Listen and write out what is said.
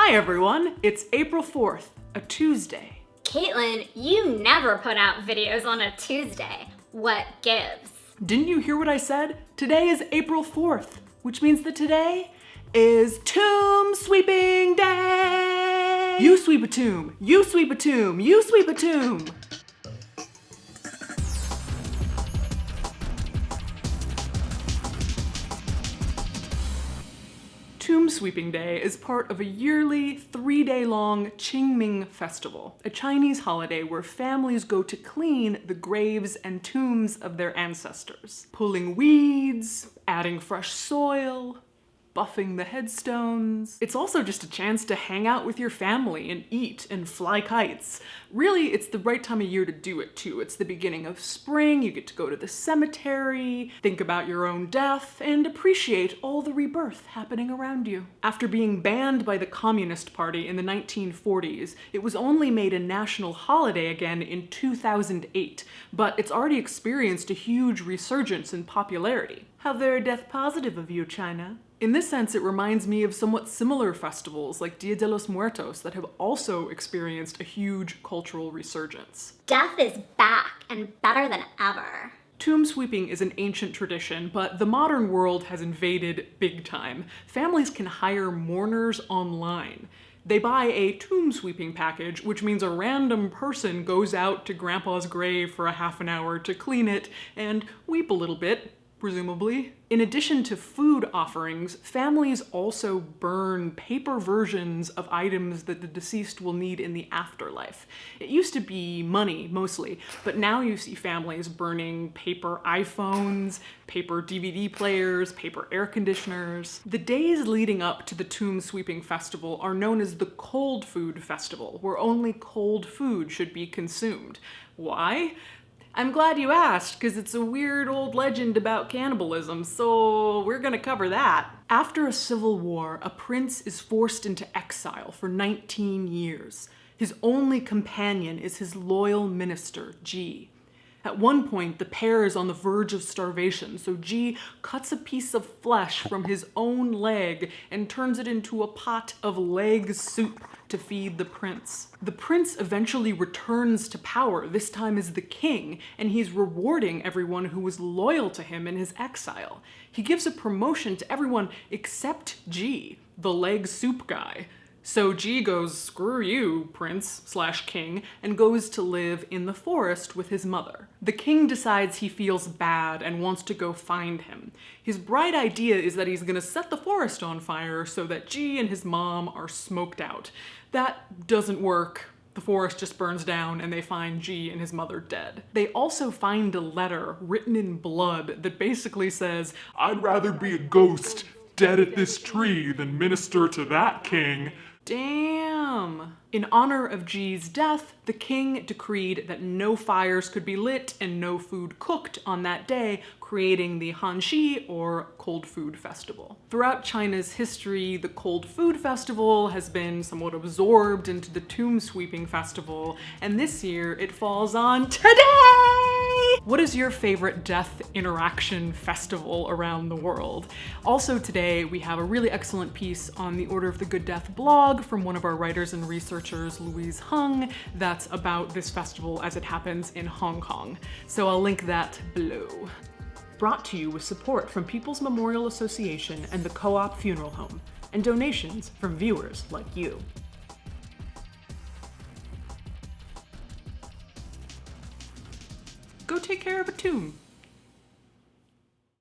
Hi everyone, it's April 4th, a Tuesday. Caitlin, you never put out videos on a Tuesday. What gives? Didn't you hear what I said? Today is April 4th, which means that today is Tomb Sweeping Day! You sweep a tomb, you sweep a tomb, you sweep a tomb! Tomb Sweeping Day is part of a yearly 3-day-long Qingming festival, a Chinese holiday where families go to clean the graves and tombs of their ancestors, pulling weeds, adding fresh soil, buffing the headstones. It's also just a chance to hang out with your family and eat and fly kites. Really, it's the right time of year to do it too. It's the beginning of spring, you get to go to the cemetery, think about your own death, and appreciate all the rebirth happening around you. After being banned by the Communist Party in the 1940s, it was only made a national holiday again in 2008, but it's already experienced a huge resurgence in popularity. How very death positive of you, China. In this sense, it reminds me of somewhat similar festivals like Dia de los Muertos that have also experienced a huge cultural resurgence. Death is back and better than ever. Tomb sweeping is an ancient tradition, but the modern world has invaded big time. Families can hire mourners online. They buy a tomb sweeping package, which means a random person goes out to Grandpa's grave for a half an hour to clean it and weep a little bit, presumably. In addition to food offerings, families also burn paper versions of items that the deceased will need in the afterlife. It used to be money, mostly, but now you see families burning paper iPhones, paper DVD players, paper air conditioners. The days leading up to the Tomb Sweeping Festival are known as the Cold Food Festival, where only cold food should be consumed. Why? I'm glad you asked, because it's a weird old legend about cannibalism, so we're gonna cover that. After a civil war, a prince is forced into exile for 19 years. His only companion is his loyal minister, Ji. At one point, the pair is on the verge of starvation, so Ji cuts a piece of flesh from his own leg and turns it into a pot of leg soup to feed the prince. The prince eventually returns to power, this time as the king, and he's rewarding everyone who was loyal to him in his exile. He gives a promotion to everyone except Ji, the leg soup guy. So Ji goes, screw you, prince/king, and goes to live in the forest with his mother. The king decides he feels bad and wants to go find him. His bright idea is that he's gonna set the forest on fire so that Ji and his mom are smoked out. That doesn't work. The forest just burns down and they find Ji and his mother dead. They also find a letter written in blood that basically says, I'd rather be a ghost dead at this tree than minister to that king. Damn! In honor of Ji's death, the king decreed that no fires could be lit and no food cooked on that day, creating the Hanshi, or Cold Food Festival. Throughout China's history, the Cold Food Festival has been somewhat absorbed into the Tomb Sweeping Festival, and this year it falls on today! What is your favorite death interaction festival around the world? Also today, we have a really excellent piece on the Order of the Good Death blog from one of our writers and researchers, Louise Hung, that's about this festival as it happens in Hong Kong. So I'll link that below. Brought to you with support from People's Memorial Association and the Co-op Funeral Home, and donations from viewers like you. Go take care of a tomb.